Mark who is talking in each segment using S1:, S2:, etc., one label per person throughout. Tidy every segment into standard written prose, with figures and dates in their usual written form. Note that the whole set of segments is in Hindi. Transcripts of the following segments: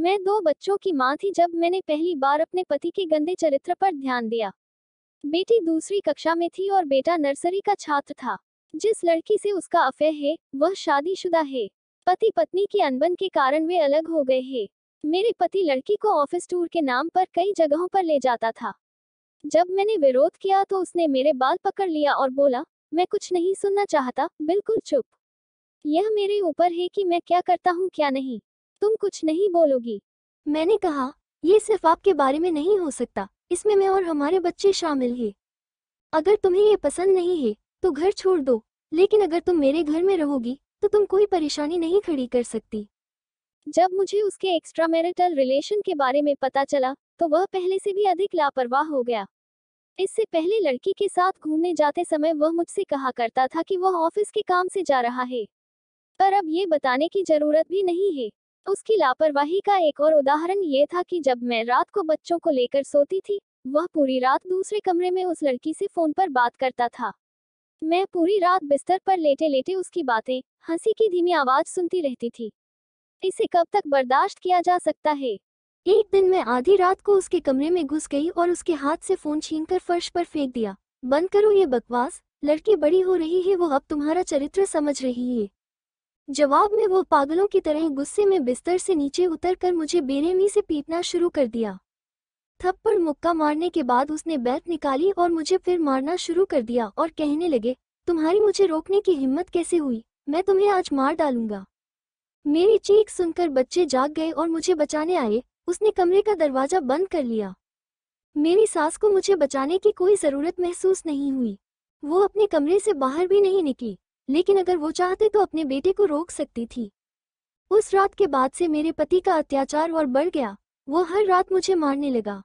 S1: मैं 2 बच्चों की माँ थी जब मैंने पहली बार अपने पति के गंदे चरित्र पर ध्यान दिया। बेटी दूसरी कक्षा में थी और बेटा नर्सरी का छात्र था। जिस लड़की से उसका अफेयर है, वह शादीशुदा है। पति पत्नी की अनबन के कारण वे अलग हो गए हैं। मेरे पति लड़की को ऑफिस टूर के नाम पर कई जगहों पर ले जाता था। जब मैंने विरोध किया तो उसने मेरे बाल पकड़ लिया और बोला, मैं कुछ नहीं सुनना चाहता, बिल्कुल चुप। यह मेरे ऊपर है कि मैं क्या करता हूँ क्या नहीं। तुम कुछ नहीं बोलोगी?
S2: मैंने कहा, ये सिर्फ आपके बारे में नहीं हो सकता, इसमें मैं और हमारे बच्चे शामिल हैं। अगर तुम्हें ये पसंद नहीं है तो घर छोड़ दो, लेकिन अगर तुम मेरे घर में रहोगी तो तुम कोई परेशानी नहीं खड़ी कर सकती।
S1: जब मुझे उसके एक्स्ट्रामैरिटल रिलेशन के बारे में पता चला तो वह पहले से भी अधिक लापरवाह हो गया। इससे पहले लड़की के साथ घूमने जाते समय वह मुझसे कहा करता था कि वह ऑफिस के काम से जा रहा है, पर अब ये बताने की जरूरत भी नहीं है। उसकी लापरवाही का एक और उदाहरण ये था कि जब मैं रात को बच्चों को लेकर सोती थी, वह पूरी रात दूसरे कमरे में उस लड़की से फोन पर बात करता था। मैं पूरी रात बिस्तर पर लेटे लेटे उसकी बातें, हंसी की धीमी आवाज सुनती रहती थी। इसे कब तक बर्दाश्त किया जा सकता है?
S2: एक दिन मैं आधी रात को उसके कमरे में घुस गई और उसके हाथ से फोन छीनकर फर्श पर फेंक दिया। बंद करो ये बकवास, लड़की बड़ी हो रही है, वो अब तुम्हारा चरित्र समझ रही है। जवाब में वो पागलों की तरह गुस्से में बिस्तर से नीचे उतरकर मुझे बेरहमी से पीटना शुरू कर दिया। थप्पड़ मुक्का मारने के बाद उसने बैट निकाली और मुझे फिर मारना शुरू कर दिया और कहने लगे, तुम्हारी मुझे रोकने की हिम्मत कैसे हुई, मैं तुम्हें आज मार डालूंगा। मेरी चीख सुनकर बच्चे जाग गए और मुझे बचाने आए। उसने कमरे का दरवाजा बंद कर लिया। मेरी सास को मुझे बचाने की कोई जरूरत महसूस नहीं हुई। वो अपने कमरे से बाहर भी नहीं निकली, लेकिन अगर वो चाहते तो अपने बेटे को रोक सकती थी। उस रात के बाद से मेरे पति का अत्याचार और बढ़ गया। वो हर रात मुझे मारने लगा।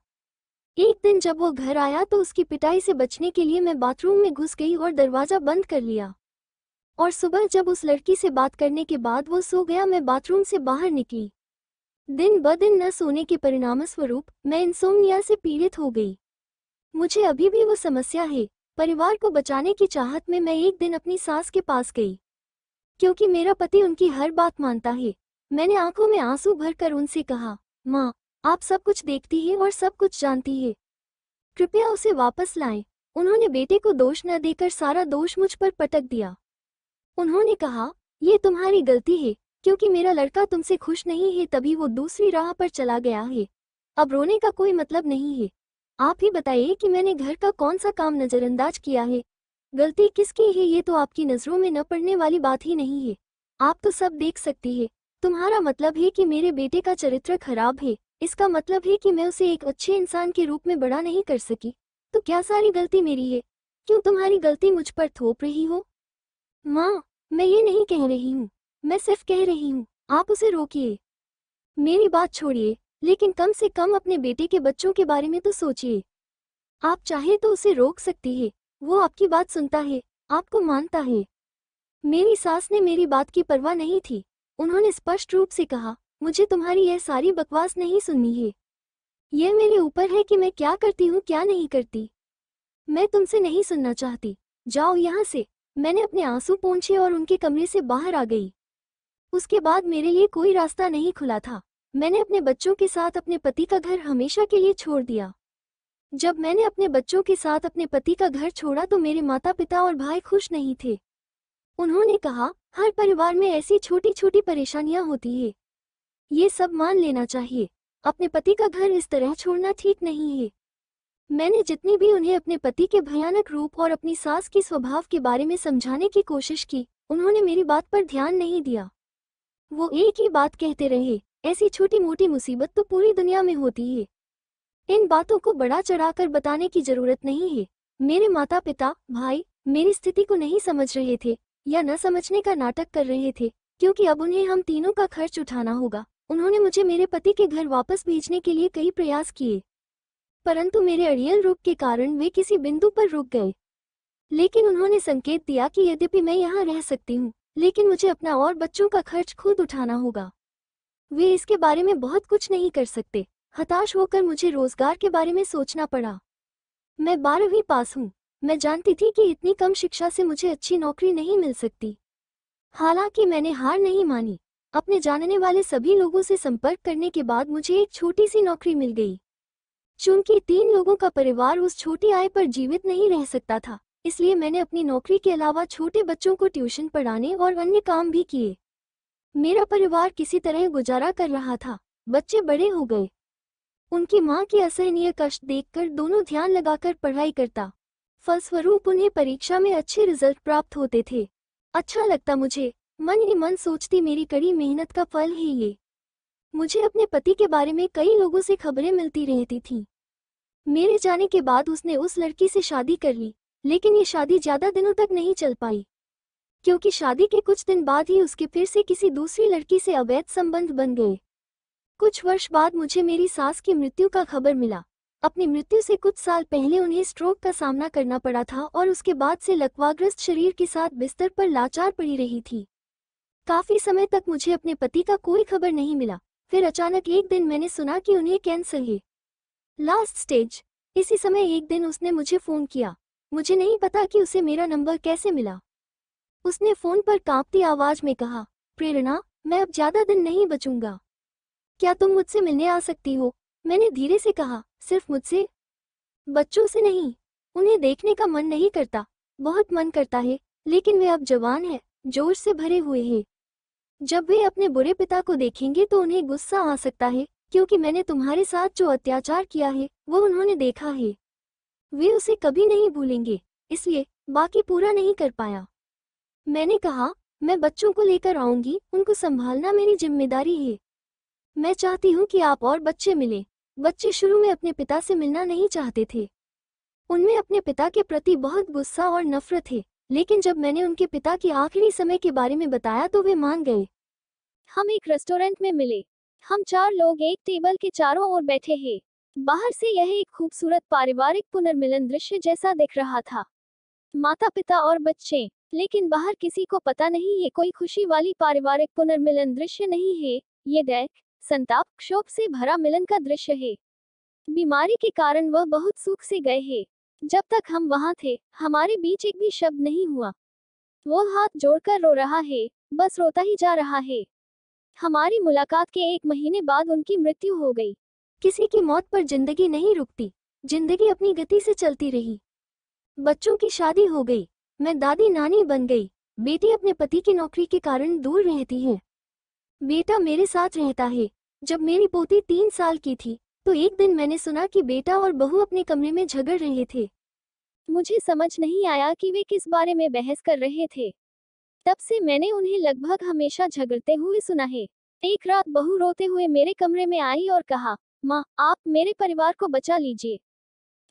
S2: एक दिन जब वो घर आया तो उसकी पिटाई से बचने के लिए मैं बाथरूम में घुस गई और दरवाजा बंद कर लिया। और सुबह जब उस लड़की से बात करने के बाद वो सो गया, मैं बाथरूम से बाहर निकली। दिन ब दिन न सोने के परिणामस्वरूप मैं इंसोम्निया से पीड़ित हो गई। मुझे अभी भी वो समस्या है। परिवार को बचाने की चाहत में मैं एक दिन अपनी सास के पास गई, क्योंकि मेरा पति उनकी हर बात मानता है। मैंने आंखों में आंसू भरकर उनसे कहा, माँ, आप सब कुछ देखती है और सब कुछ जानती है, कृपया उसे वापस लाएं। उन्होंने बेटे को दोष न देकर सारा दोष मुझ पर पटक दिया। उन्होंने कहा, ये तुम्हारी गलती है, क्योंकि मेरा लड़का तुमसे खुश नहीं है तभी वो दूसरी राह पर चला गया है। अब रोने का कोई मतलब नहीं है। आप ही बताइए कि मैंने घर का कौन सा काम नजरअंदाज किया है। गलती किसकी है ये तो आपकी नजरों में न पड़ने वाली बात ही नहीं है। आप तो सब देख सकती है। तुम्हारा मतलब है कि मेरे बेटे का चरित्र खराब है, इसका मतलब है कि मैं उसे एक अच्छे इंसान के रूप में बड़ा नहीं कर सकी। तो क्या सारी गलती मेरी है? क्यों तुम्हारी गलती मुझ पर थोप रही हो? माँ, मैं ये नहीं कह रही हूँ, मैं सिर्फ कह रही हूँ, आप उसे रोकिए। मेरी बात छोड़िए, लेकिन कम से कम अपने बेटे के बच्चों के बारे में तो सोचिए। आप चाहे तो उसे रोक सकती है, वो आपकी बात सुनता है, आपको मानता है। मेरी सास ने मेरी बात की परवाह नहीं थी। उन्होंने स्पष्ट रूप से कहा, मुझे तुम्हारी यह सारी बकवास नहीं सुननी है। यह मेरे ऊपर है कि मैं क्या करती हूँ क्या नहीं करती। मैं तुमसे नहीं सुनना चाहती, जाओ यहाँ से। मैंने अपने आंसू पोंछे और उनके कमरे से बाहर आ गई। उसके बाद मेरे लिए कोई रास्ता नहीं खुला था। मैंने अपने बच्चों के साथ अपने पति का घर हमेशा के लिए छोड़ दिया। जब मैंने अपने बच्चों के साथ अपने पति का घर छोड़ा तो मेरे माता पिता और भाई खुश नहीं थे। उन्होंने कहा, हर परिवार में ऐसी छोटी छोटी परेशानियां होती है, ये सब मान लेना चाहिए। अपने पति का घर इस तरह छोड़ना ठीक नहीं है। मैंने जितनी भी उन्हें अपने पति के भयानक रूप और अपनी सास की स्वभाव के बारे में समझाने की कोशिश की, उन्होंने मेरी बात पर ध्यान नहीं दिया। वो एक ही बात कहते रहे, ऐसी छोटी मोटी मुसीबत तो पूरी दुनिया में होती है। इन बातों को बढ़ा चढ़ाकर बताने की जरूरत नहीं है। मेरे माता पिता, भाई मेरी स्थिति को नहीं समझ रहे थे या न समझने का नाटक कर रहे थे, क्योंकि अब उन्हें हम तीनों का खर्च उठाना होगा। उन्होंने मुझे मेरे पति के घर वापस भेजने के लिए कई प्रयास किए, परंतु मेरे अड़ियल रूप के कारण वे किसी बिंदु पर रुक गए। लेकिन उन्होंने संकेत दिया कि यद्यपि मैं यहाँ रह सकती हूँ, लेकिन मुझे अपना और बच्चों का खर्च खुद उठाना होगा। वे इसके बारे में बहुत कुछ नहीं कर सकते। हताश होकर मुझे रोजगार के बारे में सोचना पड़ा। मैं 12वीं पास हूँ। मैं जानती थी कि इतनी कम शिक्षा से मुझे अच्छी नौकरी नहीं मिल सकती। हालांकि मैंने हार नहीं मानी। अपने जानने वाले सभी लोगों से संपर्क करने के बाद मुझे एक छोटी सी नौकरी मिल गई। चूंकि 3 लोगों का परिवार उस छोटी आय पर जीवित नहीं रह सकता था, इसलिए मैंने अपनी नौकरी के अलावा छोटे बच्चों को ट्यूशन पढ़ाने और अन्य काम भी किए। मेरा परिवार किसी तरह गुजारा कर रहा था। बच्चे बड़े हो गए। उनकी मां की असहनीय कष्ट देखकर दोनों ध्यान लगाकर पढ़ाई करता। फलस्वरूप उन्हें परीक्षा में अच्छे रिजल्ट प्राप्त होते थे। अच्छा लगता मुझे, मन ही मन सोचती मेरी कड़ी मेहनत का फल है ये। मुझे अपने पति के बारे में कई लोगों से खबरें मिलती रहती थीं। मेरे जाने के बाद उसने उस लड़की से शादी कर ली, लेकिन ये शादी ज्यादा दिनों तक नहीं चल पाई, क्योंकि शादी के कुछ दिन बाद ही उसके फिर से किसी दूसरी लड़की से अवैध संबंध बन गए। कुछ वर्ष बाद मुझे मेरी सास की मृत्यु का खबर मिला। अपनी मृत्यु से कुछ साल पहले उन्हें स्ट्रोक का सामना करना पड़ा था और उसके बाद से लकवाग्रस्त शरीर के साथ बिस्तर पर लाचार पड़ी रही थी। काफी समय तक मुझे अपने पति का कोई खबर नहीं मिला। फिर अचानक एक दिन मैंने सुना कि उन्हें कैंसर है, लास्ट स्टेज। इसी समय एक दिन उसने मुझे फोन किया। मुझे नहीं पता कि उसे मेरा नंबर कैसे मिला। उसने फोन पर कांपती आवाज में कहा, प्रेरणा, मैं अब ज्यादा दिन नहीं बचूंगा। क्या तुम मुझसे मिलने आ सकती हो? मैंने धीरे से कहा, सिर्फ मुझसे? बच्चों से नहीं। उन्हें देखने का मन नहीं करता। बहुत मन करता है, लेकिन वे अब जवान हैं, जोश से भरे हुए हैं। जब वे अपने बुरे पिता को देखेंगे तो उन्हें गुस्सा आ सकता है, क्योंकि मैंने तुम्हारे साथ जो अत्याचार किया है वो उन्होंने देखा है। वे उसे कभी नहीं भूलेंगे, इसलिए बाकी पूरा नहीं कर पाया। मैंने कहा, मैं बच्चों को लेकर आऊंगी, उनको संभालना मेरी जिम्मेदारी है। मैं चाहती हूँ कि आप और बच्चे मिलें। बच्चे शुरू में अपने पिता से मिलना नहीं चाहते थे। उनमें अपने पिता के प्रति बहुत गुस्सा और नफरत है, लेकिन जब मैंने उनके पिता के आखिरी समय के बारे में बताया तो वे मान गए।
S1: हम एक रेस्टोरेंट में मिले। हम 4 लोग एक टेबल के चारों ओर बैठे हैं। बाहर से यह एक खूबसूरत पारिवारिक पुनर्मिलन दृश्य जैसा दिख रहा था। माता पिता और बच्चे। लेकिन बाहर किसी को पता नहीं ये कोई खुशी वाली पारिवारिक पुनर्मिलन दृश्य नहीं है, ये दैख, संताप, क्षोभ से भरा मिलन का दृश्य है। बीमारी के कारण वह बहुत सूख से गए हैं। जब तक हम वहां थे, हमारे बीच एक भी शब्द नहीं हुआ। वो हाथ जोड़कर रो रहा है, बस रोता ही जा रहा है। हमारी मुलाकात के 1 महीने बाद उनकी मृत्यु हो गई।
S2: किसी की मौत पर जिंदगी नहीं रुकती। जिंदगी अपनी गति से चलती रही। बच्चों की शादी हो गई। मैं दादी नानी बन गई। बेटी अपने पति की नौकरी के कारण दूर रहती है। बेटा मेरे साथ रहता है। जब मेरी पोती 3 साल की थी, तो एक दिन मैंने सुना कि बेटा और बहू अपने कमरे में झगड़ रहे थे।
S1: मुझे समझ नहीं आया कि वे किस बारे में बहस कर रहे थे। तब से मैंने उन्हें लगभग हमेशा झगड़ते हुए सुना है। एक रात बहू रोते हुए मेरे कमरे में आई और कहा, माँ, आप मेरे परिवार को बचा लीजिए।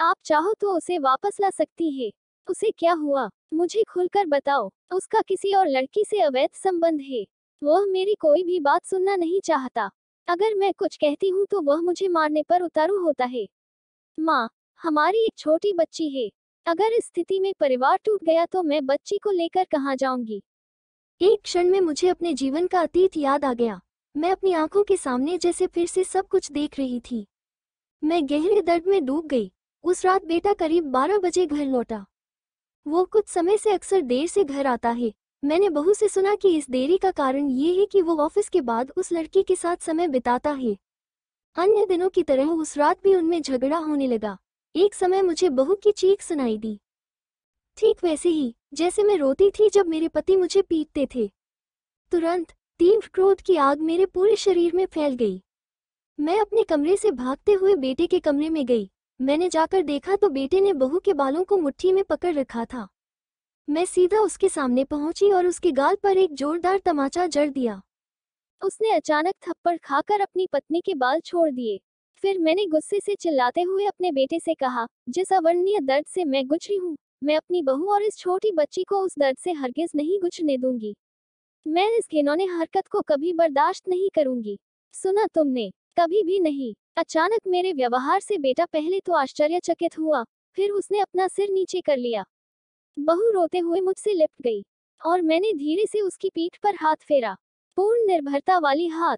S1: आप चाहो तो उसे वापस ला सकती है। उसे क्या हुआ? मुझे खुलकर बताओ। उसका किसी और लड़की से अवैध संबंध है। वह मेरी कोई भी बात सुनना नहीं चाहता। अगर मैं कुछ कहती हूँ तो वह मुझे मारने पर उतारू होता है। माँ, हमारी एक छोटी बच्ची है। अगर इस स्थिति में परिवार टूट गया तो मैं बच्ची को लेकर कहाँ जाऊंगी?
S2: एक क्षण में मुझे अपने जीवन का अतीत याद आ गया। मैं अपनी आंखों के सामने जैसे फिर से सब कुछ देख रही थी। मैं गहरे दर्द में डूब गई। उस रात बेटा करीब 12 बजे घर लौटा। वो कुछ समय से अक्सर देर से घर आता है। मैंने बहू से सुना कि इस देरी का कारण ये है कि वो ऑफिस के बाद उस लड़की के साथ समय बिताता है। अन्य दिनों की तरह उस रात भी उनमें झगड़ा होने लगा। एक समय मुझे बहू की चीख सुनाई दी, ठीक वैसे ही जैसे मैं रोती थी जब मेरे पति मुझे पीटते थे। तुरंत तीव्र क्रोध की आग मेरे पूरे शरीर में फैल गई। मैं अपने कमरे से भागते हुए बेटे के कमरे में गई। मैंने जाकर देखा तो बेटे ने बहू के बालों को मुट्ठी में पकड़ रखा था। मैं सीधा उसके सामने पहुंची और उसके गाल पर एक जोरदार तमाचा जड़ दिया।
S1: उसने अचानक थप्पड़ खाकर अपनी पत्नी के बाल छोड़ दिए। फिर मैंने गुस्से से चिल्लाते हुए अपने बेटे से कहा, जिस अवर्णनीय दर्द से मैं गुजरी हूँ, मैं अपनी बहू और इस छोटी बच्ची को उस दर्द से हरगिज नहीं गुजरने दूंगी। मैं इस घिनौने हरकत को कभी बर्दाश्त नहीं करूंगी। सुना तुमने? कभी भी नहीं। अचानक मेरे व्यवहार से बेटा पहले तो आश्चर्यचकित हुआ, फिर उसने अपना सिर नीचे कर लिया। बहू रोते हुए मुझसे लिपट गई और मैंने धीरे से उसकी पीठ पर हाथ फेरा। पूर्ण निर्भरता वाली हाथ।